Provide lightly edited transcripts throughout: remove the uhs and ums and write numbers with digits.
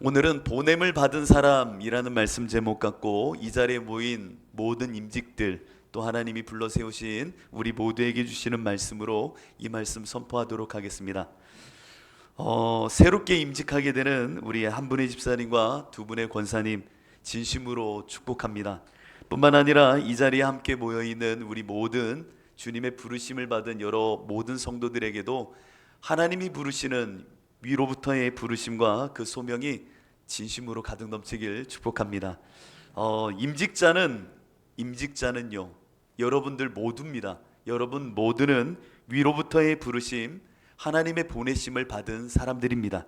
오늘은 보냄을 받은 사람이라는 말씀 제목 갖고 이 자리에 모인 모든 임직들, 또 하나님이 불러 세우신 우리 모두에게 주시는 말씀으로 이 말씀 선포하도록 하겠습니다. 새롭게 임직하게 되는 우리 한 분의 집사님과 두 분의 권사님 진심으로 축복합니다. 뿐만 아니라 이 자리에 함께 모여 있는 우리 모든 주님의 부르심을 받은 여러 모든 성도들에게도 하나님이 부르시는 위로부터의 부르심과 그 소명이 진심으로 가득 넘치길 축복합니다. 임직자는요 여러분들 모두입니다. 여러분 모두는 위로부터의 부르심, 하나님의 보내심을 받은 사람들입니다.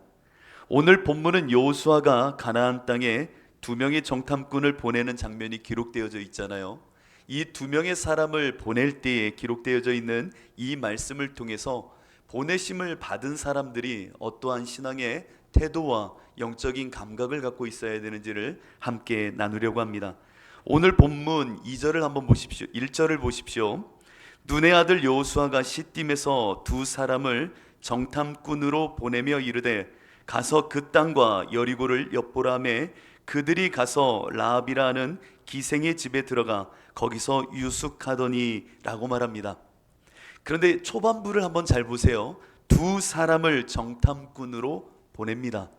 오늘 본문은 여호수아가 가나안 땅에 두 명의 정탐꾼을 보내는 장면이 기록되어져 있잖아요. 이 두 명의 사람을 보낼 때에 기록되어져 있는 이 말씀을 통해서 보내심을 받은 사람들이 어떠한 신앙의 태도와 영적인 감각을 갖고 있어야 되는지를 함께 나누려고 합니다. 오늘 본문 2절을 한번 보십시오. 1절을 보십시오. 눈의 아들 여호수아가 시딤에서 두 사람을 정탐꾼으로 보내며 이르되 가서 그 땅과 여리고를 엿보라 하매 그들이 가서 라합이라는 기생의 집에 들어가 거기서 유숙하더니 라고 말합니다. 그런데 초반부를 한번 잘 보세요. 두 사람을 정탐꾼으로 보냅니다.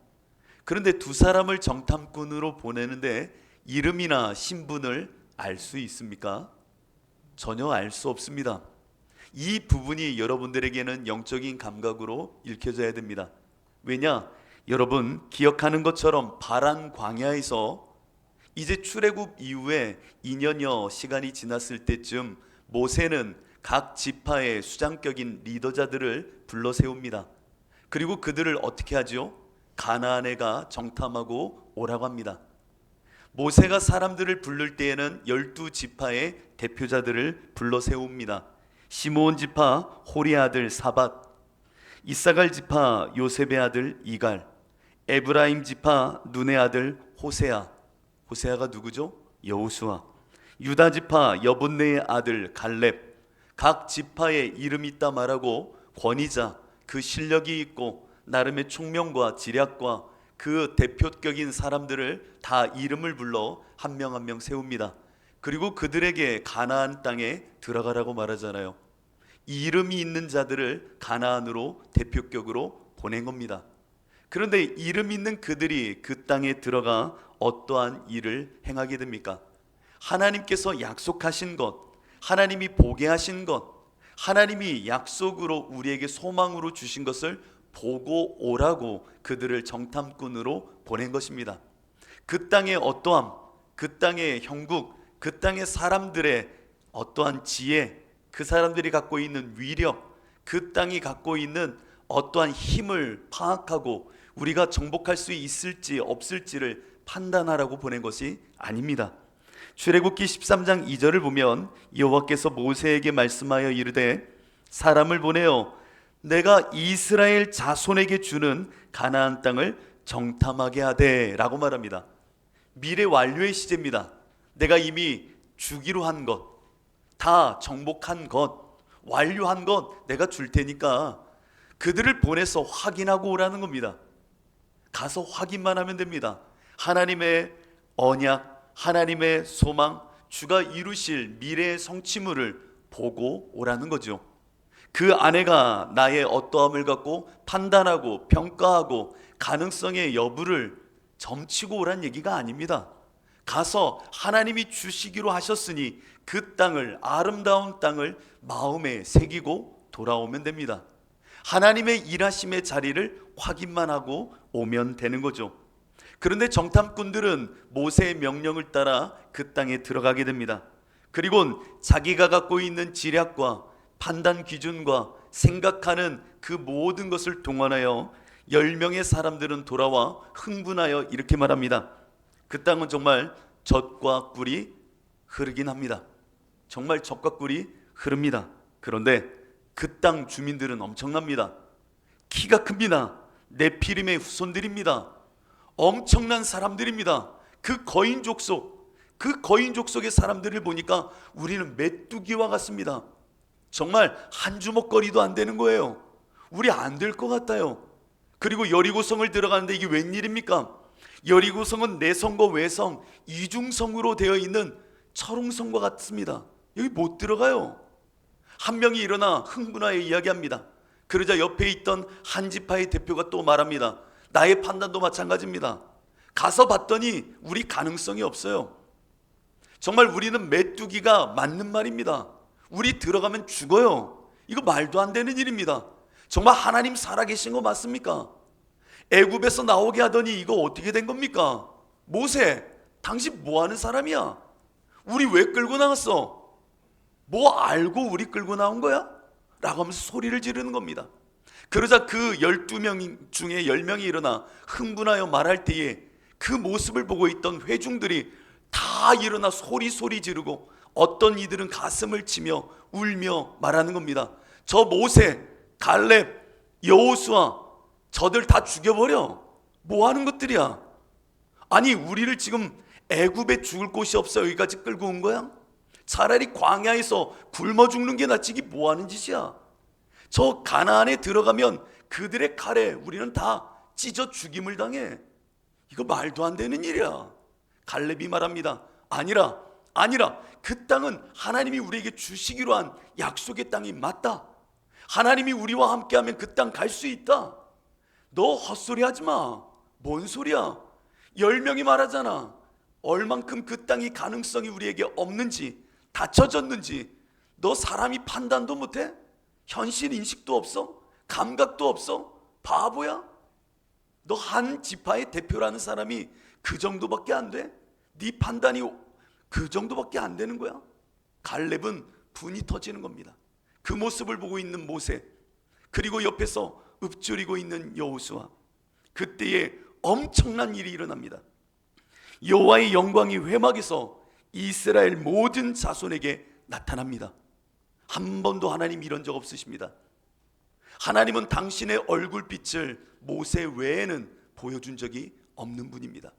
그런데 두 사람을 정탐꾼으로 보내는데 이름이나 신분을 알 수 있습니까? 전혀 알 수 없습니다. 이 부분이 여러분들에게는 영적인 감각으로 읽혀져야 됩니다. 왜냐? 여러분 기억하는 것처럼 바란 광야에서 이제 출애굽 이후에 2년여 시간이 지났을 때쯤 모세는 각 지파의 수장격인 리더자들을 불러 세웁니다. 그리고 그들을 어떻게 하죠? 가나안에 가 정탐하고 오라고 합니다. 모세가 사람들을 부를 때에는 12지파의 대표자들을 불러 세웁니다. 시므온 지파 호리의 아들 사밧, 이사갈 지파 요셉의 아들 이갈, 에브라임 지파 눈의 아들 호세아. 호세아가 누구죠? 여호수아. 유다 지파 여분네의 아들 갈렙. 각 지파에 이름이 있다 말하고 권위자, 그 실력이 있고 나름의 총명과 지략과 그 대표격인 사람들을 다 이름을 불러 한 명 한 명 세웁니다. 그리고 그들에게 가나안 땅에 들어가라고 말하잖아요. 이름이 있는 자들을 가나안으로 대표격으로 보낸 겁니다. 그런데 이름 있는 그들이 그 땅에 들어가 어떠한 일을 행하게 됩니까? 하나님께서 약속하신 것, 하나님이 보게 하신 것, 하나님이 약속으로 우리에게 소망으로 주신 것을 보고 오라고 그들을 정탐꾼으로 보낸 것입니다. 그 땅의 어떠함, 그 땅의 형국, 그 땅의 사람들의 어떠한 지혜, 그 사람들이 갖고 있는 위력, 그 땅이 갖고 있는 어떠한 힘을 파악하고 우리가 정복할 수 있을지 없을지를 판단하라고 보낸 것이 아닙니다. 출애굽기 13장 2절을 보면 여호와께서 모세에게 말씀하여 이르되 사람을 보내어 내가 이스라엘 자손에게 주는 가나안 땅을 정탐하게 하되 라고 말합니다. 미래 완료의 시제입니다. 내가 이미 주기로 한 것, 다 정복한 것, 완료한 것 내가 줄 테니까 그들을 보내서 확인하고 오라는 겁니다. 가서 확인만 하면 됩니다. 하나님의 언약, 하나님의 소망, 주가 이루실 미래의 성취물을 보고 오라는 거죠. 그 아내가 나의 어떠함을 갖고 판단하고 평가하고 가능성의 여부를 점치고 오란 얘기가 아닙니다. 가서 하나님이 주시기로 하셨으니 그 땅을, 아름다운 땅을 마음에 새기고 돌아오면 됩니다. 하나님의 일하심의 자리를 확인만 하고 오면 되는 거죠. 그런데 정탐꾼들은 모세의 명령을 따라 그 땅에 들어가게 됩니다. 그리고 자기가 갖고 있는 지략과 판단 기준과 생각하는 그 모든 것을 동원하여 10명의 사람들은 돌아와 흥분하여 이렇게 말합니다. 그 땅은 정말 젖과 꿀이 흐르긴 합니다. 정말 젖과 꿀이 흐릅니다. 그런데 그 땅 주민들은 엄청납니다. 키가 큽니다. 네피림의 후손들입니다. 엄청난 사람들입니다. 그 거인족 속의 사람들을 보니까 우리는 메뚜기와 같습니다. 정말 한 주먹거리도 안 되는 거예요. 우리 안 될 것 같아요. 그리고 여리고성을 들어가는데 이게 웬일입니까? 여리고성은 내성과 외성 이중성으로 되어 있는 철옹성과 같습니다. 여기 못 들어가요. 한 명이 일어나 흥분하여 이야기합니다. 그러자 옆에 있던 한 지파의 대표가 또 말합니다. 나의 판단도 마찬가지입니다. 가서 봤더니 우리 가능성이 없어요. 정말 우리는 메뚜기가 맞는 말입니다. 우리 들어가면 죽어요. 이거 말도 안 되는 일입니다. 정말 하나님 살아계신 거 맞습니까? 애굽에서 나오게 하더니 이거 어떻게 된 겁니까? 모세, 당신 뭐 하는 사람이야? 우리 왜 끌고 나왔어? 뭐 알고 우리 끌고 나온 거야? 라고 하면서 소리를 지르는 겁니다. 그러자 그 12명 중에 10명이 일어나 흥분하여 말할 때에 그 모습을 보고 있던 회중들이 다 일어나 소리 지르고 어떤 이들은 가슴을 치며 울며 말하는 겁니다. 저 모세, 갈렙, 여호수아 저들 다 죽여버려. 뭐 하는 것들이야? 아니 우리를 지금 애굽에 죽을 곳이 없어 여기까지 끌고 온 거야? 차라리 광야에서 굶어 죽는 게 낫지. 이게 뭐 하는 짓이야? 저 가나안에 들어가면 그들의 칼에 우리는 다 찢어 죽임을 당해. 이거 말도 안 되는 일이야. 갈렙이 말합니다. 아니라 그 땅은 하나님이 우리에게 주시기로 한 약속의 땅이 맞다. 하나님이 우리와 함께하면 그 땅 갈 수 있다. 너 헛소리 하지 마. 뭔 소리야? 10명이 말하잖아. 얼만큼 그 땅이 가능성이 우리에게 없는지, 닫혀졌는지 너 사람이 판단도 못해? 현실 인식도 없어? 감각도 없어? 바보야? 너 한 지파의 대표라는 사람이 그 정도밖에 안 돼? 네 판단이 그 정도밖에 안 되는 거야? 갈렙은 분이 터지는 겁니다. 그 모습을 보고 있는 모세, 그리고 옆에서 읊조리고 있는 여호수아. 그때에 엄청난 일이 일어납니다. 여호와의 영광이 회막에서 이스라엘 모든 자손에게 나타납니다. 한 번도 하나님 이런 적 없으십니다. 하나님은 당신의 얼굴빛을 모세 외에는 보여준 적이 없는 분입니다.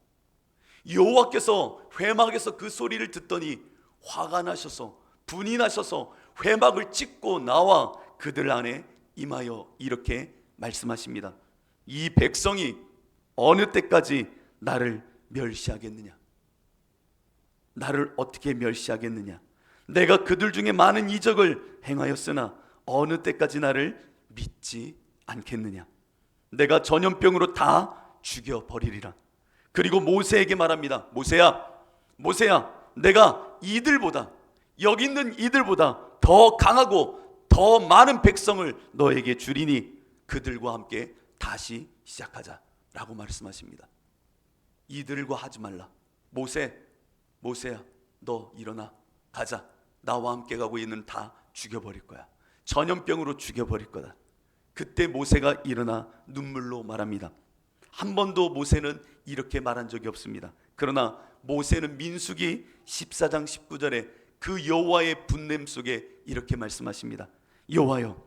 여호와께서 회막에서 그 소리를 듣더니 화가 나셔서 분이 나셔서 회막을 찢고 나와 그들 안에 임하여 이렇게 말씀하십니다. 이 백성이 어느 때까지 나를 멸시하겠느냐? 나를 어떻게 멸시하겠느냐? 내가 그들 중에 많은 이적을 행하였으나 어느 때까지 나를 믿지 않겠느냐? 내가 전염병으로 다 죽여버리리라. 그리고 모세에게 말합니다. 모세야, 내가 이들보다, 여기 있는 이들보다 더 강하고 더 많은 백성을 너에게 주리니 그들과 함께 다시 시작하자 라고 말씀하십니다. 이들과 하지 말라. 모세야, 너 일어나 가자. 나와 함께 가고 있는 다 죽여버릴 거야. 전염병으로 죽여버릴 거다. 그때 모세가 일어나 눈물로 말합니다. 한 번도 모세는 이렇게 말한 적이 없습니다. 그러나 모세는 민수기 14장 19절에 그 여호와의 분냄 속에 이렇게 말씀하십니다. 여호와여,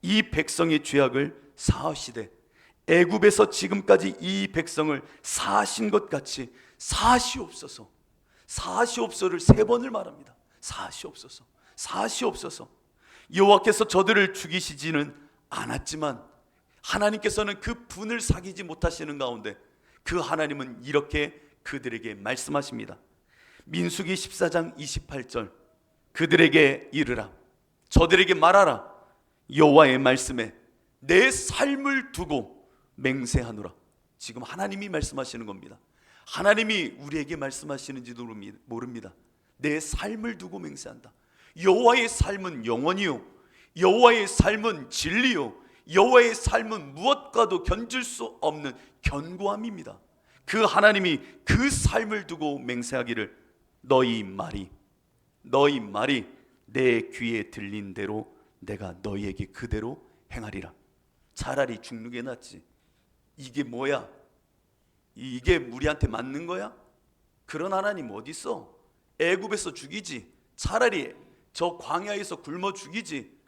이 백성의 죄악을 사하시되 애굽에서 지금까지 이 백성을 사하신 것 같이 사하시옵소서. 사하시옵소서를 3번을 말합니다. 사하시옵소서. 여호와께서 저들을 죽이시지는 않았지만 하나님께서는 그 분을 사귀지 못하시는 가운데 그 하나님은 이렇게 그들에게 말씀하십니다. 민수기 14장 28절 그들에게 이르라. 저들에게 말하라. 여호와의 말씀에 내 삶을 두고 맹세하노라. 지금 하나님이 말씀하시는 겁니다. 하나님이 우리에게 말씀하시는지도 모릅니다. 내 삶을 두고 맹세한다. 여호와의 삶은 영원이요, 여호와의 삶은 진리요, 여호와의 삶은 무엇과도 견줄 수 없는 견고함입니다. 그 하나님이 그 삶을 두고 맹세하기를 너희 말이 내 귀에 들린 대로 내가 너희에게 그대로 행하리라. 차라리 죽는 게 낫지. 이게 뭐야? 이게 우리한테 맞는 거야? 그런 하나님 어디 있어? 애굽에서 죽이지. 차라리 저 광야에서 굶어 죽이지.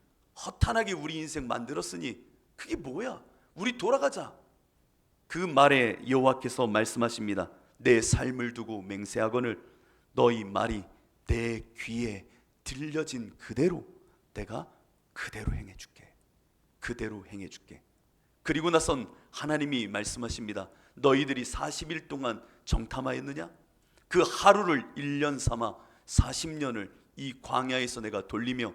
허탄하게 우리 인생 만들었으니 그게 뭐야? 우리 돌아가자. 그 말에 여호와께서 말씀하십니다. 내 삶을 두고 맹세하거늘 너희 말이 내 귀에 들려진 그대로 내가 그대로 행해줄게. 그리고 나선 하나님이 말씀하십니다. 너희들이 40일 동안 정탐하였느냐? 그 하루를 1년 삼아 40년을 이 광야에서 내가 돌리며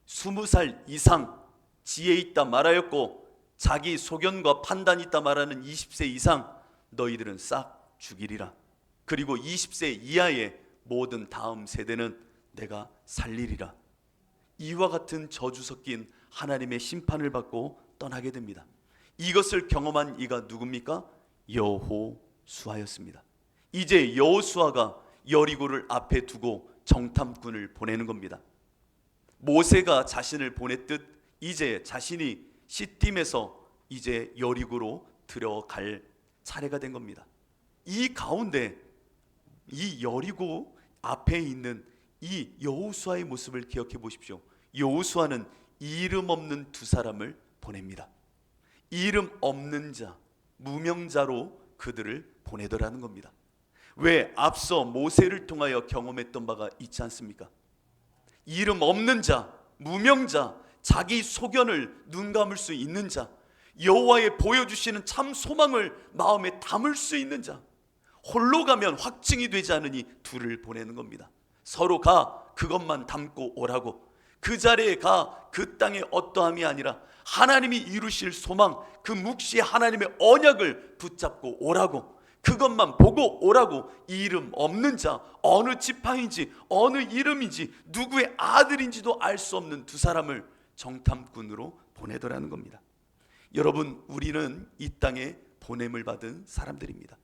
20살 이상 지혜 있다 말하였고 자기 소견과 판단이 있다 말하는 20세 이상 너희들은 싹 죽이리라. 그리고 20세 이하의 모든 다음 세대는 내가 살리리라. 이와 같은 저주 섞인 하나님의 심판을 받고 떠나게 됩니다. 이것을 경험한 이가 누굽니까? 여호수아였습니다. 이제 여호수아가 여리고를 앞에 두고 정탐꾼을 보내는 겁니다. 모세가 자신을 보냈듯 이제 자신이 시딤에서 이제 여리고로 들어갈 차례가 된 겁니다. 이 가운데 이 여리고 앞에 있는 이 여호수아의 모습을 기억해 보십시오. 여호수아는 이름 없는 두 사람을 보냅니다. 이름 없는 자, 무명자로 그들을 보내더라는 겁니다. 왜? 앞서 모세를 통하여 경험했던 바가 있지 않습니까? 이름 없는 자, 무명자, 자기 소견을 눈 감을 수 있는 자, 여호와의 보여주시는 참 소망을 마음에 담을 수 있는 자, 홀로 가면 확증이 되지 않으니 둘을 보내는 겁니다. 서로 가 그것만 담고 오라고. 그 자리에 가 그 땅의 어떠함이 아니라 하나님이 이루실 소망, 그 묵시의 하나님의 언약을 붙잡고 오라고. 그것만 보고 오라고. 이름 없는 자, 어느 지파인지 어느 이름인지 누구의 아들인지도 알 수 없는 두 사람을 정탐꾼으로 보내더라는 겁니다. 여러분, 우리는 이 땅에 보냄을 받은 사람들입니다.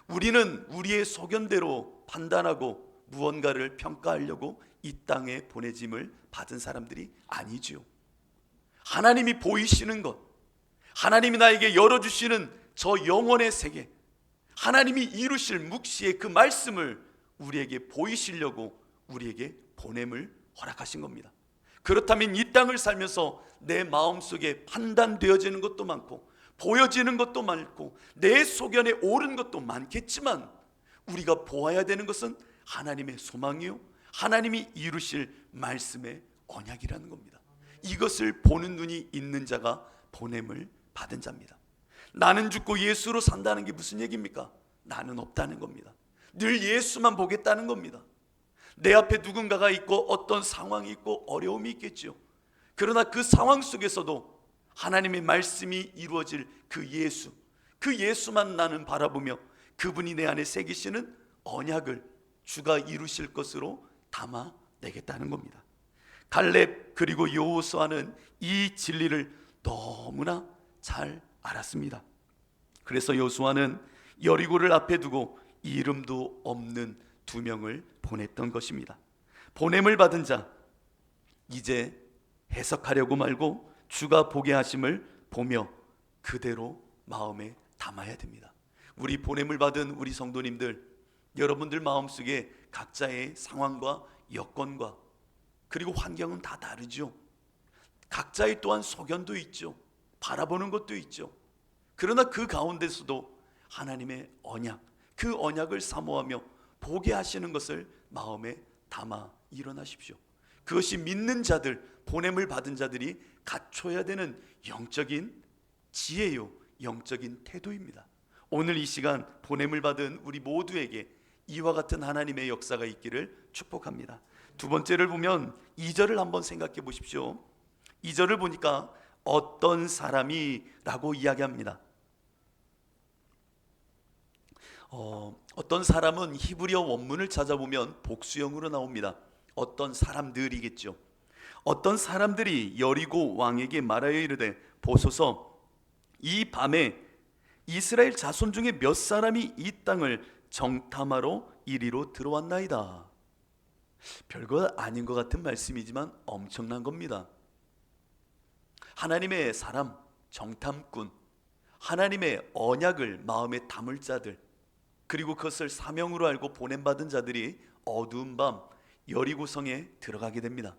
우리는 우리의 소견대로 판단하고 무언가를 평가하려고 이 땅에 보내짐을 받은 사람들이 아니지요. 하나님이 보이시는 것, 하나님이 나에게 열어주시는 저 영혼의 세계, 하나님이 이루실 묵시의 그 말씀을 우리에게 보이시려고 우리에게 보냄을 허락하신 겁니다. 그렇다면 이 땅을 살면서 내 마음속에 판단되어지는 것도 많고 보여지는 것도 많고 내 소견에 옳은 것도 많겠지만 우리가 보아야 되는 것은 하나님의 소망이요, 하나님이 이루실 말씀의 언약이라는 겁니다. 이것을 보는 눈이 있는 자가 보냄을 받은 자입니다. 나는 죽고 예수로 산다는 게 무슨 얘기입니까? 나는 없다는 겁니다. 늘 예수만 보겠다는 겁니다. 내 앞에 누군가가 있고 어떤 상황이 있고 어려움이 있겠지요. 그러나 그 상황 속에서도 하나님의 말씀이 이루어질 그 예수만 나는 바라보며 그분이 내 안에 새기시는 언약을 주가 이루실 것으로 담아내겠다는 겁니다. 갈렙 그리고 여호수아는 이 진리를 너무나 잘 알았습니다. 그래서 여호수아는 여리고를 앞에 두고 이름도 없는 두 명을 보냈던 것입니다. 보냄을 받은 자, 이제 해석하려고 말고 주가 보게 하심을 보며 그대로 마음에 담아야 됩니다. 우리 보냄을 받은 우리 성도님들, 여러분들 마음속에 각자의 상황과 여건과 그리고 환경은 다 다르죠. 각자의 또한 소견도 있죠. 바라보는 것도 있죠. 그러나 그 가운데서도 하나님의 언약, 그 언약을 사모하며 보게 하시는 것을 마음에 담아 일어나십시오. 그것이 믿는 자들, 보냄을 받은 자들이 갖춰야 되는 영적인 지혜요, 영적인 태도입니다. 오늘 이 시간 보냄을 받은 우리 모두에게 이와 같은 하나님의 역사가 있기를 축복합니다. 두 번째를 보면 2절을 한번 생각해 보십시오. 2절을 보니까 어떤 사람이 라고 이야기합니다. 어떤 사람은 히브리어 원문을 찾아보면 복수형으로 나옵니다. 어떤 사람들이겠죠. 어떤 사람들이 여리고 왕에게 말하여 이르되 보소서, 이 밤에 이스라엘 자손 중에 몇 사람이 이 땅을 정탐하러 이리로 들어왔나이다. 별거 아닌 것 같은 말씀이지만 엄청난 겁니다. 하나님의 사람, 정탐꾼, 하나님의 언약을 마음에 담을 자들, 그리고 그것을 사명으로 알고 보냄받은 자들이 어두운 밤 여리고성에 들어가게 됩니다.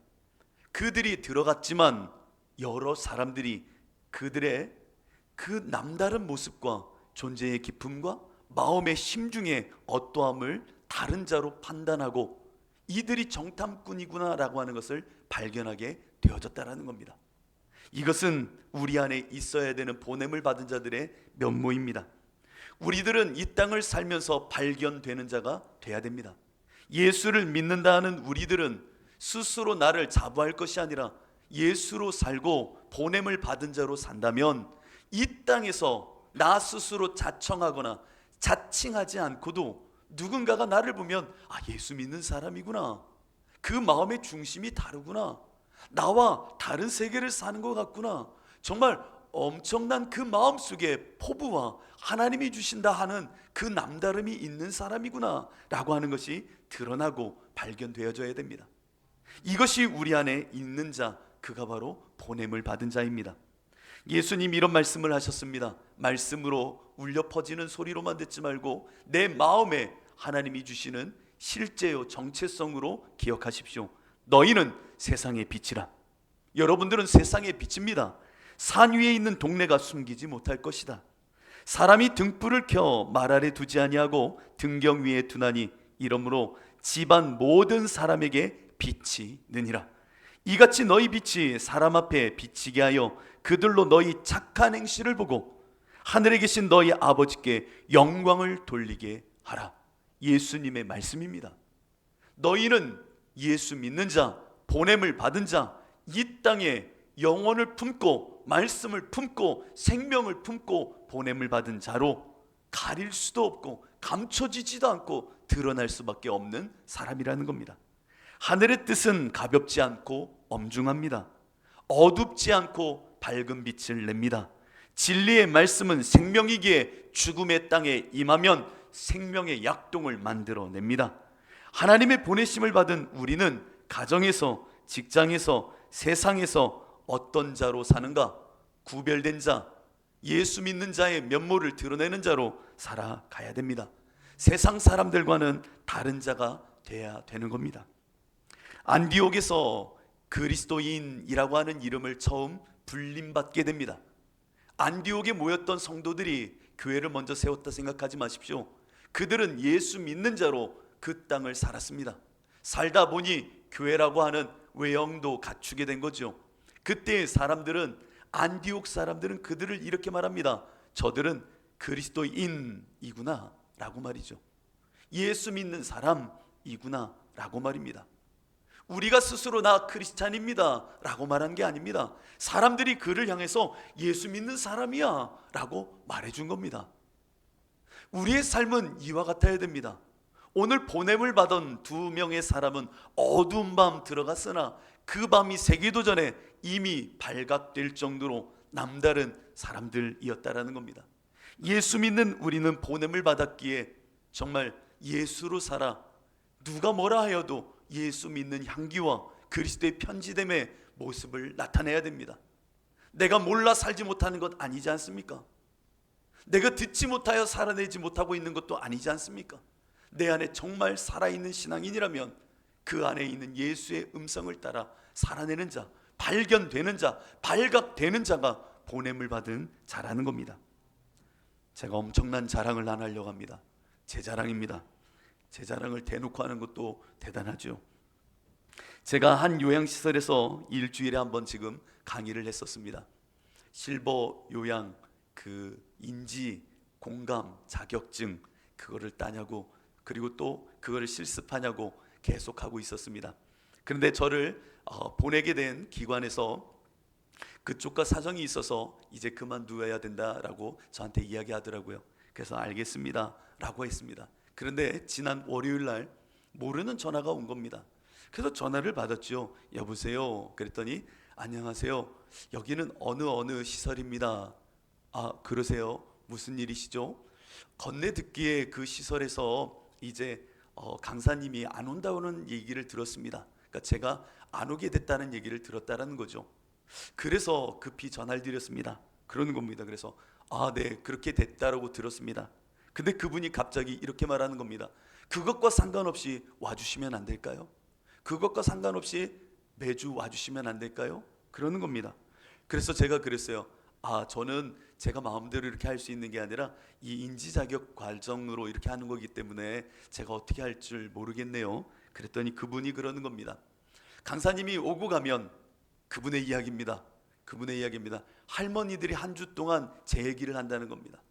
그들이 들어갔지만 여러 사람들이 그들의 그 남다른 모습과 존재의 깊음과 마음의 심중의 어떠함을 다른 자로 판단하고 이들이 정탐꾼이구나 라고 하는 것을 발견하게 되어졌다라는 겁니다. 이것은 우리 안에 있어야 되는 보냄을 받은 자들의 면모입니다. 우리들은 이 땅을 살면서 발견되는 자가 돼야 됩니다. 예수를 믿는다 하는 우리들은 스스로 나를 자부할 것이 아니라 예수로 살고 보냄을 받은 자로 산다면 이 땅에서 나 스스로 자청하거나 자칭하지 않고도 누군가가 나를 보면 예수 믿는 사람이구나, 그 마음의 중심이 다르구나, 나와 다른 세계를 사는 것 같구나, 정말 엄청난 그 마음속에 포부와 하나님이 주신다 하는 그 남다름이 있는 사람이구나 라고 하는 것이 드러나고 발견되어져야 됩니다. 이것이 우리 안에 있는 자, 그가 바로 보냄을 받은 자입니다. 예수님 이런 말씀을 하셨습니다. 말씀으로 울려 퍼지는 소리로만 듣지 말고 내 마음에 하나님이 주시는 실제요 정체성으로 기억하십시오. 너희는 세상의 빛이라. 여러분들은 세상의 빛입니다. 산 위에 있는 동네가 숨기지 못할 것이다. 사람이 등불을 켜 말 아래 두지 아니하고 등경 위에 두나니 이러므로 집안 모든 사람에게 빛이 느니라. 이같이 너희 빛이 사람 앞에 비치게 하여 그들로 너희 착한 행실을 보고 하늘에 계신 너희 아버지께 영광을 돌리게 하라. 예수님의 말씀입니다. 너희는 예수 믿는 자, 보냄을 받은 자, 이 땅에 영혼을 품고 말씀을 품고 생명을 품고 보냄을 받은 자로 가릴 수도 없고 감춰지지도 않고 드러날 수밖에 없는 사람이라는 겁니다. 하늘의 뜻은 가볍지 않고 엄중합니다. 어둡지 않고 밝은 빛을 냅니다. 진리의 말씀은 생명이기에 죽음의 땅에 임하면 생명의 약동을 만들어냅니다. 하나님의 보내심을 받은 우리는 가정에서, 직장에서, 세상에서 어떤 자로 사는가? 구별된 자, 예수 믿는 자의 면모를 드러내는 자로 살아가야 됩니다. 세상 사람들과는 다른 자가 돼야 되는 겁니다. 안디옥에서 그리스도인이라고 하는 이름을 처음 불림받게 됩니다. 안디옥에 모였던 성도들이 교회를 먼저 세웠다 생각하지 마십시오. 그들은 예수 믿는 자로 그 땅을 살았습니다. 살다 보니 교회라고 하는 외형도 갖추게 된 거죠. 그때의 사람들은, 안디옥 사람들은 그들을 이렇게 말합니다. 저들은 그리스도인이구나 라고 말이죠. 예수 믿는 사람이구나 라고 말입니다. 우리가 스스로 나 크리스찬입니다 라고 말한 게 아닙니다. 사람들이 그를 향해서 예수 믿는 사람이야 라고 말해준 겁니다. 우리의 삶은 이와 같아야 됩니다. 오늘 보냄을 받은 두 명의 사람은 어두운 밤 들어갔으나 그 밤이 새기도 전에 이미 발각될 정도로 남다른 사람들이었다라는 겁니다. 예수 믿는 우리는 보냄을 받았기에 정말 예수로 살아 누가 뭐라 하여도 예수 믿는 향기와 그리스도의 편지됨의 모습을 나타내야 됩니다. 내가 몰라 살지 못하는 것 아니지 않습니까? 내가 듣지 못하여 살아내지 못하고 있는 것도 아니지 않습니까? 내 안에 정말 살아있는 신앙인이라면 그 안에 있는 예수의 음성을 따라 살아내는 자, 발견되는 자, 발각되는 자가 보냄을 받은 자라는 겁니다. 제가 엄청난 자랑을 안 하려고 합니다. 제 자랑입니다. 제 자랑을 대놓고 하는 것도 대단하죠. 제가 한 요양시설에서 일주일에 한 번 지금 강의를 했었습니다. 실버 요양, 그 인지, 공감, 자격증 그거를 따냐고, 그리고 또 그거를 실습하냐고 계속 하고 있었습니다. 그런데 저를 보내게 된 기관에서 그쪽과 사정이 있어서 이제 그만두어야 된다라고 저한테 이야기하더라고요. 그래서 알겠습니다 라고 했습니다. 그런데 지난 월요일 날 모르는 전화가 온 겁니다. 그래서 전화를 받았죠. 여보세요. 그랬더니 안녕하세요. 여기는 어느 시설입니다. 아, 그러세요? 무슨 일이시죠? 건네 듣기에 그 시설에서 이제 강사님이 안 온다는 얘기를 들었습니다. 그러니까 제가 안 오게 됐다는 얘기를 들었다는 거죠. 그래서 급히 전화를 드렸습니다. 그러는 겁니다. 그래서 네, 그렇게 됐다라고 들었습니다. 근데 그분이 갑자기 이렇게 말하는 겁니다. 그것과 상관없이 와주시면 안 될까요? 그것과 상관없이 매주 와주시면 안 될까요? 그러는 겁니다. 그래서 제가 그랬어요. 저는 제가 마음대로 이렇게 할 수 있는 게 아니라 이 인지자격 과정으로 이렇게 하는 거기 때문에 제가 어떻게 할 줄 모르겠네요. 그랬더니 그분이 그러는 겁니다. 강사님이 오고 가면 그분의 이야기입니다. 그분의 이야기입니다. 할머니들이 한 주 동안 제 얘기를 한다는 겁니다.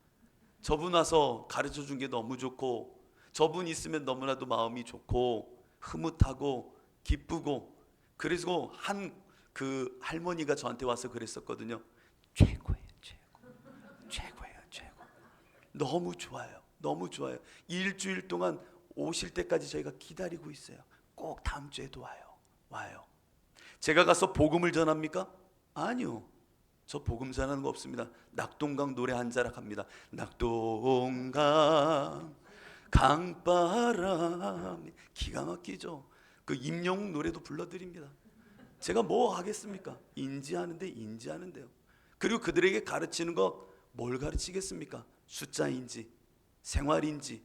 저분 와서 가르쳐 준 게 너무 좋고, 저분 있으면 너무나도 마음이 좋고 흐뭇하고 기쁘고, 그래서 한 그 할머니가 저한테 와서 그랬었거든요. 최고예요, 최고예요, 최고. 너무 좋아요, 너무 좋아요. 일주일 동안 오실 때까지 저희가 기다리고 있어요. 꼭 다음 주에도 와요. 제가 가서 복음을 전합니까? 아니요. 저 복음 전하는 거 없습니다. 낙동강 노래 한 자락 합니다. 낙동강 강바람. 기가 막히죠. 그 임영웅 노래도 불러드립니다. 제가 뭐 하겠습니까? 인지하는데요. 그리고 그들에게 가르치는 거 뭘 가르치겠습니까? 숫자인지 생활인지.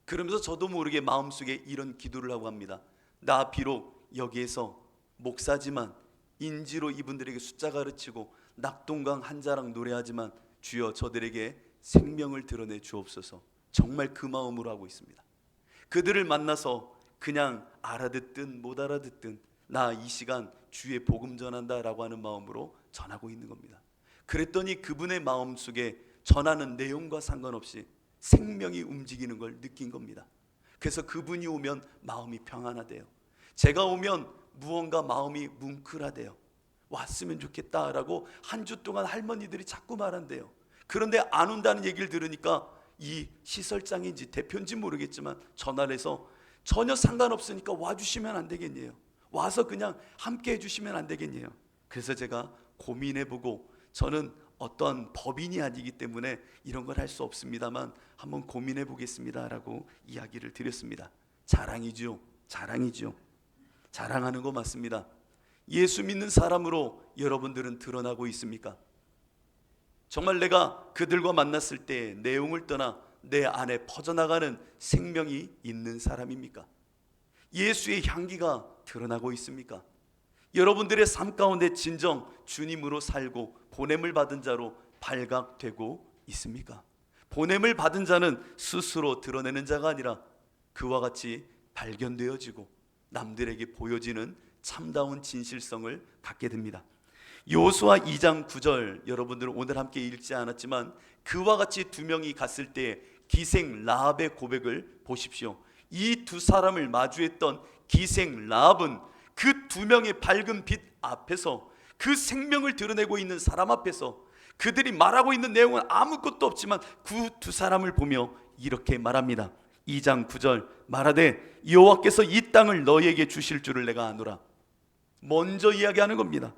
그러면서 저도 모르게 마음속에 이런 기도를 하고 합니다. 나 비록 여기에서 목사지만 인지로 이분들에게 숫자 가르치고 낙동강 한 자락 노래하지만 주여 저들에게 생명을 드러내 주옵소서. 정말 그 마음으로 하고 있습니다. 그들을 만나서 그냥 알아듣든 못 알아듣든 나 이 시간 주의 복음 전한다라고 하는 마음으로 전하고 있는 겁니다. 그랬더니 그분의 마음속에 전하는 내용과 상관없이 생명이 움직이는 걸 느낀 겁니다. 그래서 그분이 오면 마음이 평안하대요. 제가 오면 무언가 마음이 뭉클하대요. 왔으면 좋겠다라고 한 주 동안 할머니들이 자꾸 말한대요. 그런데 안 온다는 얘기를 들으니까 이 시설장인지 대표인지 모르겠지만 전화를 해서 전혀 상관없으니까 와주시면 안 되겠네요. 와서 그냥 함께 해주시면 안 되겠네요. 그래서 제가 고민해보고, 저는 어떤 법인이 아니기 때문에 이런 걸 할 수 없습니다만 한번 고민해 보겠습니다라고 이야기를 드렸습니다. 자랑이죠. 자랑하는 거 맞습니다. 예수 믿는 사람으로 여러분들은 드러나고 있습니까? 정말 내가 그들과 만났을 때 내용을 떠나 내 안에 퍼져나가는 생명이 있는 사람입니까? 예수의 향기가 드러나고 있습니까? 여러분들의 삶 가운데 진정 주님으로 살고 보냄을 받은 자로 발각되고 있습니까? 보냄을 받은 자는 스스로 드러내는 자가 아니라 그와 같이 발견되어지고 남들에게 보여지는 참다운 진실성을 갖게 됩니다. 여호수아 2장 9절 여러분들은 오늘 함께 읽지 않았지만 그와 같이 두 명이 갔을 때 기생 라합의 고백을 보십시오. 이 두 사람을 마주했던 기생 라합은 그 두 명의 밝은 빛 앞에서, 그 생명을 드러내고 있는 사람 앞에서 그들이 말하고 있는 내용은 아무것도 없지만 그 두 사람을 보며 이렇게 말합니다. 2장 9절 말하되 여호와께서 이 땅을 너희에게 주실 줄을 내가 아노라. 먼저 이야기하는 겁니다.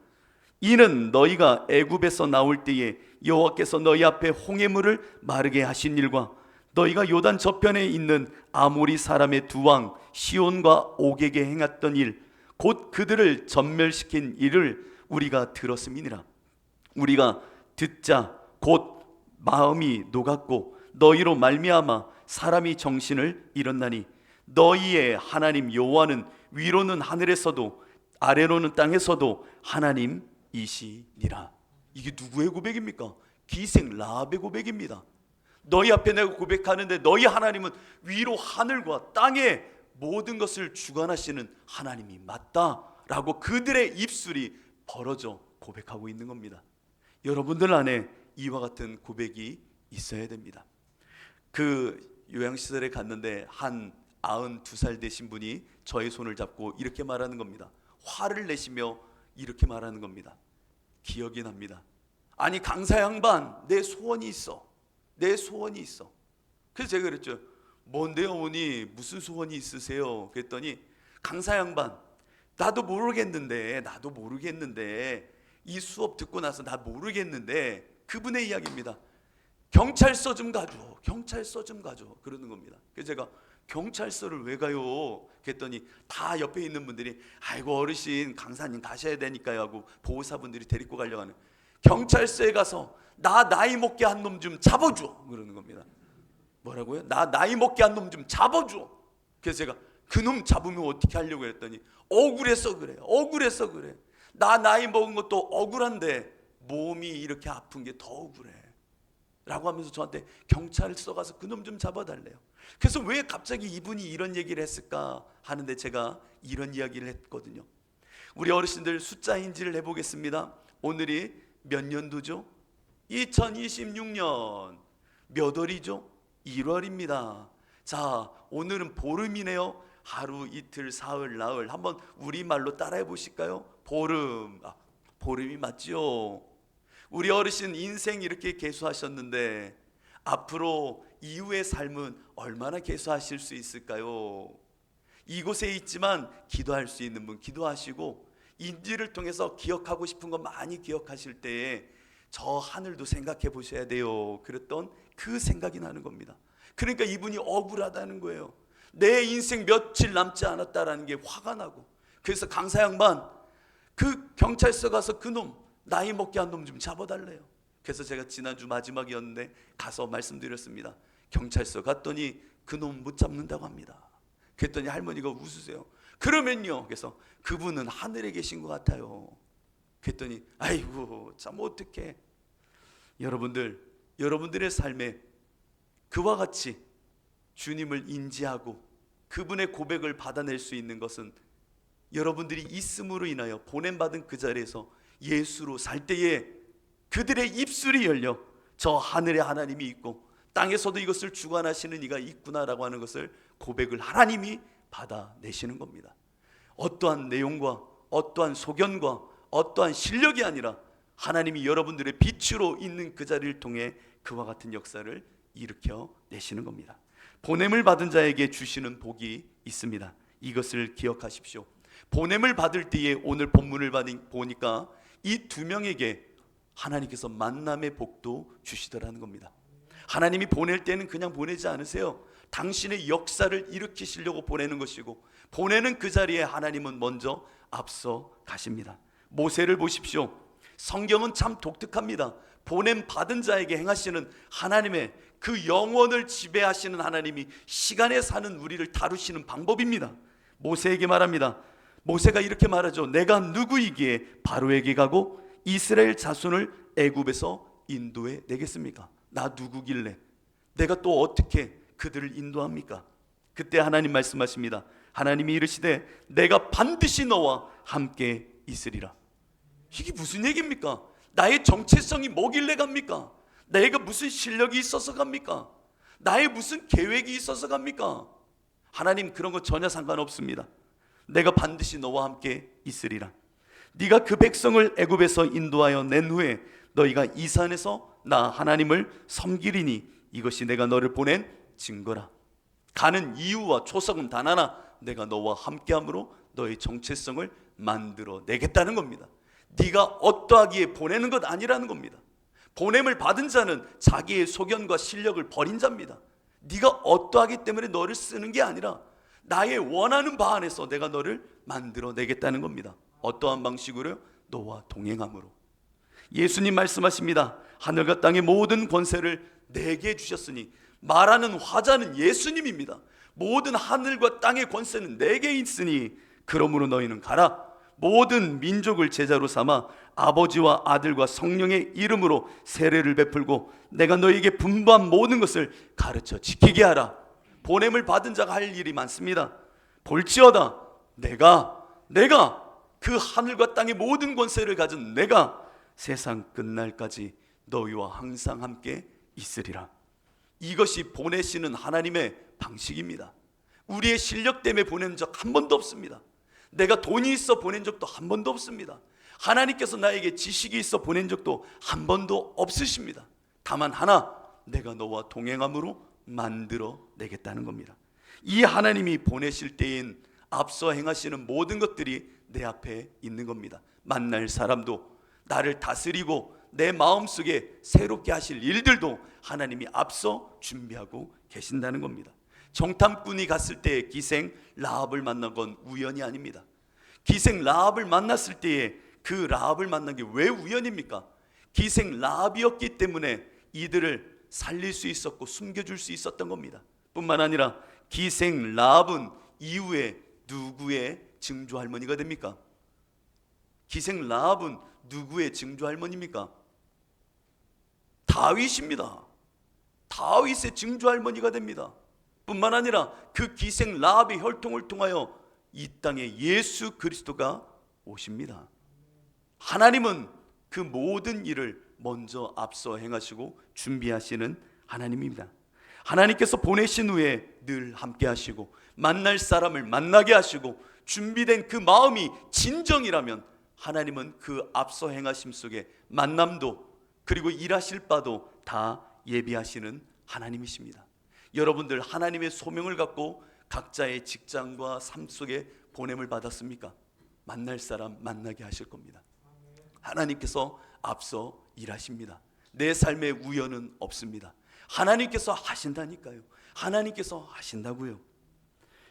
이는 너희가 애굽에서 나올 때에 여호와께서 너희 앞에 홍해물을 마르게 하신 일과 너희가 요단 저편에 있는 아모리 사람의 두 왕 시온과 옥에게 행했던 일, 곧 그들을 전멸시킨 일을 우리가 들었음이니라. 우리가 듣자 곧 마음이 녹았고 너희로 말미암아 사람이 정신을 잃었나니 너희의 하나님 여호와는 위로는 하늘에서도 아래로는 땅에서도 하나님이시니라. 이게 누구의 고백입니까? 기생 라합의 고백입니다. 너희 앞에 내가 고백하는데 너희 하나님은 위로 하늘과 땅의 모든 것을 주관하시는 하나님이 맞다라고 그들의 입술이 벌어져 고백하고 있는 겁니다. 여러분들 안에 이와 같은 고백이 있어야 됩니다. 그 요양시설에 갔는데 한 92살 되신 분이 저의 손을 잡고 이렇게 말하는 겁니다. 화를 내시며 이렇게 말하는 겁니다. 기억이 납니다. 아니 강사 양반, 내 소원이 있어. 그래서 제가 그랬죠. 뭔데요 어머니, 무슨 소원이 있으세요? 그랬더니 강사 양반, 나도 모르겠는데 이 수업 듣고 나서 나 모르겠는데, 그분의 이야기입니다. 경찰서 좀 가줘 그러는 겁니다. 그래서 제가 경찰서를 왜 가요? 그랬더니 다 옆에 있는 분들이 아이고 어르신 강사님 가셔야 되니까요 하고 보호사분들이 데리고 가려고 하는, 경찰서에 가서 나 나이 먹게 한 놈 좀 잡아줘 그러는 겁니다. 뭐라고요? 나 나이 먹게 한 놈 좀 잡아줘. 그래서 제가 그놈 잡으면 어떻게 하려고 했더니 억울해서 그래. 나 나이 먹은 것도 억울한데 몸이 이렇게 아픈 게 더 억울해 라고 하면서 저한테 경찰서 가서 그놈 좀 잡아달래요. 그래서 왜 갑자기 이분이 이런 얘기를 했을까 하는데 제가 이런 이야기를 했거든요. 우리 어르신들 숫자 인지를 해보겠습니다. 오늘이 몇 년도죠? 2026년 몇 월이죠? 1월입니다. 자, 오늘은 보름이네요. 하루, 이틀, 사흘, 나흘. 한번 우리말로 따라해 보실까요? 보름. 보름이 맞죠? 우리 어르신 인생 이렇게 계수하셨는데 앞으로 이후의 삶은 얼마나 계수하실 수 있을까요? 이곳에 있지만 기도할 수 있는 분 기도하시고, 인지를 통해서 기억하고 싶은 거 많이 기억하실 때에 저 하늘도 생각해 보셔야 돼요. 그랬던 그 생각이 나는 겁니다. 그러니까 이분이 억울하다는 거예요. 내 인생 며칠 남지 않았다라는 게 화가 나고, 그래서 강사 양반 그 경찰서 가서 그놈 나이 먹게 한 놈 좀 잡아달래요. 그래서 제가 지난주 마지막이었는데 가서 말씀드렸습니다. 경찰서 갔더니 그놈 못 잡는다고 합니다. 그랬더니 할머니가 웃으세요. 그러면요, 그래서 그분은 하늘에 계신 것 같아요. 그랬더니 아이고 참 어떡해. 여러분들의 삶에 그와 같이 주님을 인지하고 그분의 고백을 받아낼 수 있는 것은 여러분들이 있음으로 인하여 보냄받은 그 자리에서 예수로 살 때에 그들의 입술이 열려 저 하늘에 하나님이 있고 땅에서도 이것을 주관하시는 이가 있구나라고 하는 것을 고백을 하나님이 받아내시는 겁니다. 어떠한 내용과 어떠한 소견과 어떠한 실력이 아니라 하나님이 여러분들의 빛으로 있는 그 자리를 통해 그와 같은 역사를 일으켜 내시는 겁니다. 보냄을 받은 자에게 주시는 복이 있습니다. 이것을 기억하십시오. 보냄을 받을 때에 오늘 본문을 보니까 이 두 명에게 하나님께서 만남의 복도 주시더라는 겁니다. 하나님이 보낼 때는 그냥 보내지 않으세요. 당신의 역사를 일으키시려고 보내는 것이고, 보내는 그 자리에 하나님은 먼저 앞서 가십니다. 모세를 보십시오. 성경은 참 독특합니다. 보냄 받은 자에게 행하시는 하나님의 그 영원을 지배하시는 하나님이 시간에 사는 우리를 다루시는 방법입니다. 모세에게 말합니다. 모세가 이렇게 말하죠. 내가 누구이기에 바로에게 가고 이스라엘 자손을 애굽에서 인도해 내겠습니까? 나 누구길래 내가 또 어떻게 그들을 인도합니까? 그때 하나님 말씀하십니다. 하나님이 이르시되 내가 반드시 너와 함께 있으리라. 이게 무슨 얘기입니까? 나의 정체성이 뭐길래 갑니까? 내가 무슨 실력이 있어서 갑니까? 나의 무슨 계획이 있어서 갑니까? 하나님 그런 거 전혀 상관없습니다. 내가 반드시 너와 함께 있으리라. 네가 그 백성을 애굽에서 인도하여 낸 후에 너희가 이 산에서 나 하나님을 섬기리니 이것이 내가 너를 보낸 증거라. 가는 이유와 초석은 단 하나, 내가 너와 함께함으로 너의 정체성을 만들어 내겠다는 겁니다. 네가 어떠하기에 보내는 것 아니라는 겁니다. 보냄을 받은 자는 자기의 소견과 실력을 버린 자입니다. 네가 어떠하기 때문에 너를 쓰는 게 아니라 나의 원하는 바 안에서 내가 너를 만들어 내겠다는 겁니다. 어떠한 방식으로요? 너와 동행함으로. 예수님 말씀하십니다. 하늘과 땅의 모든 권세를 내게 주셨으니, 말하는 화자는 예수님입니다. 모든 하늘과 땅의 권세는 내게 있으니 그러므로 너희는 가라. 모든 민족을 제자로 삼아 아버지와 아들과 성령의 이름으로 세례를 베풀고 내가 너희에게 분부한 모든 것을 가르쳐 지키게 하라. 보냄을 받은 자가 할 일이 많습니다. 볼지어다 내가 그 하늘과 땅의 모든 권세를 가진 내가 세상 끝날까지 너희와 항상 함께 있으리라. 이것이 보내시는 하나님의 방식입니다. 우리의 실력 때문에 보낸 적 한 번도 없습니다. 내가 돈이 있어 보낸 적도 한 번도 없습니다. 하나님께서 나에게 지식이 있어 보낸 적도 한 번도 없으십니다. 다만 하나, 내가 너와 동행함으로 만들어 내겠다는 겁니다. 이 하나님이 보내실 때엔 앞서 행하시는 모든 것들이 내 앞에 있는 겁니다. 만날 사람도, 나를 다스리고 내 마음속에 새롭게 하실 일들도 하나님이 앞서 준비하고 계신다는 겁니다. 정탐꾼이 갔을 때 기생 라합을 만난 건 우연이 아닙니다. 기생 라합을 만났을 때에 그 라합을 만난 게 왜 우연입니까? 기생 라합이었기 때문에 이들을 살릴 수 있었고 숨겨줄 수 있었던 겁니다. 뿐만 아니라 기생 라합은 이후에 누구의 증조할머니가 됩니까? 기생 라합은 누구의 증조할머니입니까? 다윗입니다. 다윗의 증조할머니가 됩니다. 뿐만 아니라 그 기생 라합의 혈통을 통하여 이 땅에 예수 그리스도가 오십니다. 하나님은 그 모든 일을 먼저 앞서 행하시고 준비하시는 하나님입니다. 하나님께서 보내신 후에 늘 함께 하시고 만날 사람을 만나게 하시고 준비된 그 마음이 진정이라면 하나님은 그 앞서 행하심 속에 만남도 그리고 일하실 바도 다 예비하시는 하나님이십니다. 여러분들 하나님의 소명을 갖고 각자의 직장과 삶 속에 보냄을 받았습니까? 만날 사람 만나게 하실 겁니다. 하나님께서 앞서 일하십니다. 내 삶에 우연은 없습니다. 하나님께서 하신다니까요. 하나님께서 하신다고요.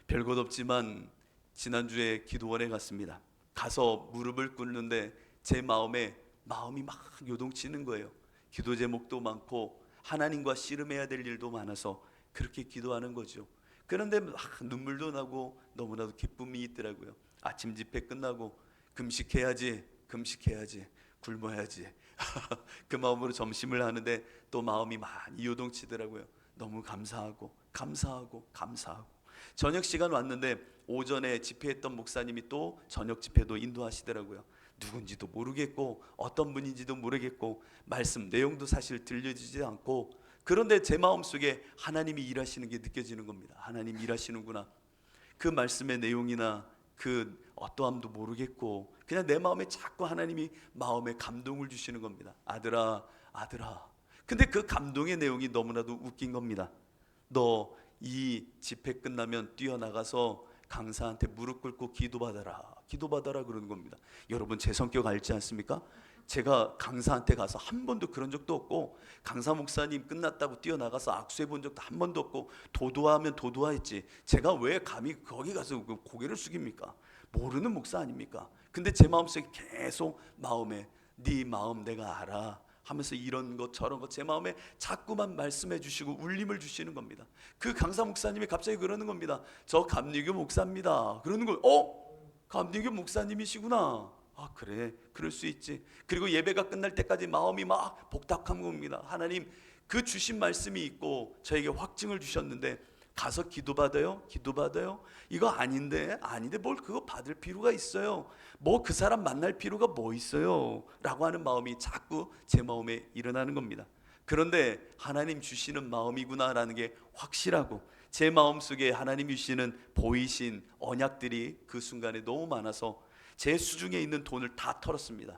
별것 없지만 지난주에 기도원에 갔습니다. 가서 무릎을 꿇는데 제 마음이 막 요동치는 거예요. 기도 제목도 많고 하나님과 씨름해야 될 일도 많아서 그렇게 기도하는 거죠. 그런데 막 눈물도 나고 너무나도 기쁨이 있더라고요. 아침 집회 끝나고 금식해야지 굶어야지 그 마음으로 점심을 하는데 또 마음이 많이 요동치더라고요. 너무 감사하고 저녁 시간 왔는데 오전에 집회했던 목사님이 또 저녁 집회도 인도하시더라고요. 누군지도 모르겠고 어떤 분인지도 모르겠고 말씀 내용도 사실 들려지지 않고, 그런데 제 마음속에 하나님이 일하시는 게 느껴지는 겁니다. 하나님 일하시는구나. 그 말씀의 내용이나 그 어떠함도 모르겠고 그냥 내 마음에 자꾸 하나님이 마음에 감동을 주시는 겁니다. 아들아. 근데 그 감동의 내용이 너무나도 웃긴 겁니다. 너 이 집회 끝나면 뛰어나가서 강사한테 무릎 꿇고 기도받아라 그러는 겁니다. 여러분 제 성격 알지 않습니까? 제가 강사한테 가서 한 번도 그런 적도 없고 강사 목사님 끝났다고 뛰어나가서 악수해 본 적도 한 번도 없고 도도하면 도도했지 제가 왜 감히 거기 가서 고개를 숙입니까? 모르는 목사 아닙니까? 근데 제 마음속에 계속 네 마음 내가 알아 하면서 이런 것 저런 것 제 마음에 자꾸만 말씀해 주시고 울림을 주시는 겁니다. 그 강사 목사님이 갑자기 그러는 겁니다. 저 감리교 목사입니다. 그러는 거예요. 감리교 목사님이시구나. 그래, 그럴 수 있지. 그리고 예배가 끝날 때까지 마음이 막 복닥한 겁니다. 하나님 그 주신 말씀이 있고 저에게 확증을 주셨는데 가서 기도받아요? 이거 아닌데 뭘 그거 받을 필요가 있어요? 뭐 그 사람 만날 필요가 뭐 있어요? 라고 하는 마음이 자꾸 제 마음에 일어나는 겁니다. 그런데 하나님 주시는 마음이구나 라는 게 확실하고 제 마음속에 하나님 주시는 보이신 언약들이 그 순간에 너무 많아서 제 수중에 있는 돈을 다 털었습니다.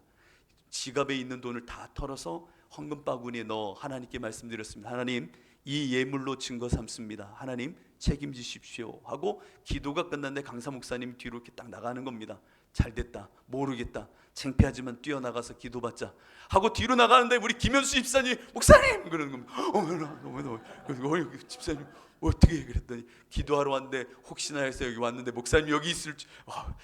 지갑에 있는 돈을 다 털어서 헌금 바구니에 넣어 하나님께 말씀드렸습니다. 하나님 이 예물로 증거 삼습니다. 하나님 책임지십시오 하고 기도가 끝났는데 강사 목사님 뒤로 이렇게 딱 나가는 겁니다. 잘됐다, 모르겠다, 창피하지만 뛰어나가서 기도받자 하고 뒤로 나가는데 우리 김현수 집사님 목사님 그러는 겁니다. 어머나 집사님 어떻게 그랬더니 기도하러 왔는데 혹시나 해서 여기 왔는데 목사님 여기 있을지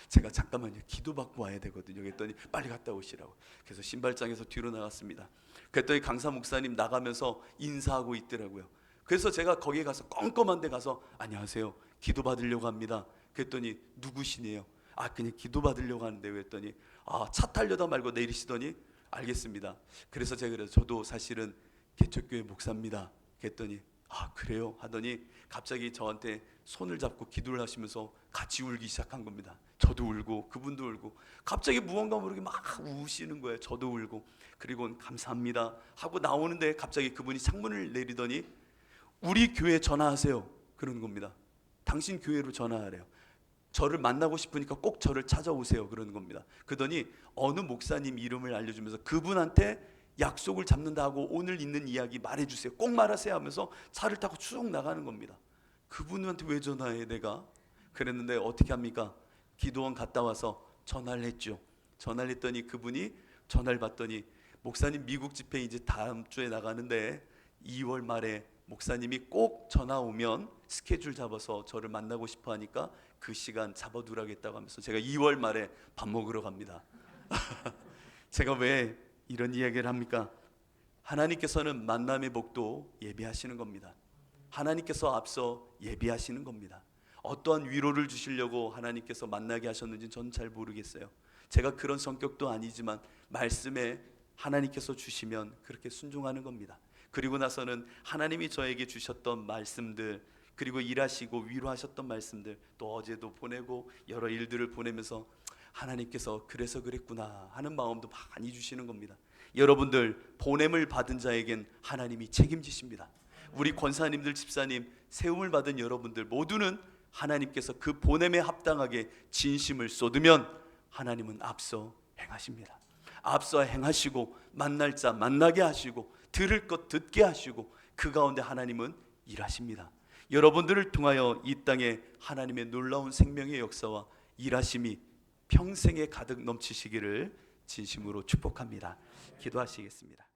제가 잠깐만요 기도받고 와야 되거든요 그랬더니 빨리 갔다 오시라고. 그래서 신발장에서 뒤로 나갔습니다. 그랬더니 강사 목사님 나가면서 인사하고 있더라고요. 그래서 제가 거기에 가서 껌껌한 데 가서 안녕하세요 기도받으려고 합니다. 그랬더니 누구시네요. 그냥 기도받으려고 하는데 그랬더니 차 타려다 말고 내리시더니 알겠습니다. 그래서 제가 그래서 저도 사실은 개척교회 목사입니다. 그랬더니 그래요 하더니 갑자기 저한테 손을 잡고 기도를 하시면서 같이 울기 시작한 겁니다. 저도 울고 그분도 울고 갑자기 무언가 모르게 막 우시는 거예요. 저도 울고 그리고 감사합니다 하고 나오는데 갑자기 그분이 창문을 내리더니 우리 교회 전화하세요 그러는 겁니다. 당신 교회로 전화하래요. 저를 만나고 싶으니까 꼭 저를 찾아오세요 그러는 겁니다. 그러더니 어느 목사님 이름을 알려주면서 그분한테 약속을 잡는다고 오늘 있는 이야기 말해주세요 꼭 말하세요 하면서 차를 타고 쭉 나가는 겁니다. 그분한테 왜 전화해 내가? 그랬는데 어떻게 합니까? 기도원 갔다 와서 전화를 했죠. 전화를 했더니 그분이 전화를 받더니 목사님 미국 집회 이제 다음 주에 나가는데 2월 말에 목사님이 꼭 전화 오면 스케줄 잡아서 저를 만나고 싶어 하니까 그 시간 잡아두라겠다고 하면서 제가 2월 말에 밥 먹으러 갑니다. 제가 왜 이런 이야기를 합니까? 하나님께서는 만남의 복도 예비하시는 겁니다. 하나님께서 앞서 예비하시는 겁니다. 어떠한 위로를 주시려고 하나님께서 만나게 하셨는지 저는 잘 모르겠어요. 제가 그런 성격도 아니지만 말씀에 하나님께서 주시면 그렇게 순종하는 겁니다. 그리고 나서는 하나님이 저에게 주셨던 말씀들 그리고 일하시고 위로하셨던 말씀들 또 어제도 보내고 여러 일들을 보내면서 하나님께서 그래서 그랬구나 하는 마음도 많이 주시는 겁니다. 여러분들 보냄을 받은 자에겐 하나님이 책임지십니다. 우리 권사님들, 집사님, 세움을 받은 여러분들 모두는 하나님께서 그 보냄에 합당하게 진심을 쏟으면 하나님은 앞서 행하십니다. 앞서 행하시고 만날 자 만나게 하시고 들을 것 듣게 하시고 그 가운데 하나님은 일하십니다. 여러분들을 통하여 이 땅에 하나님의 놀라운 생명의 역사와 일하심이 평생에 가득 넘치시기를 진심으로 축복합니다. 기도하시겠습니다.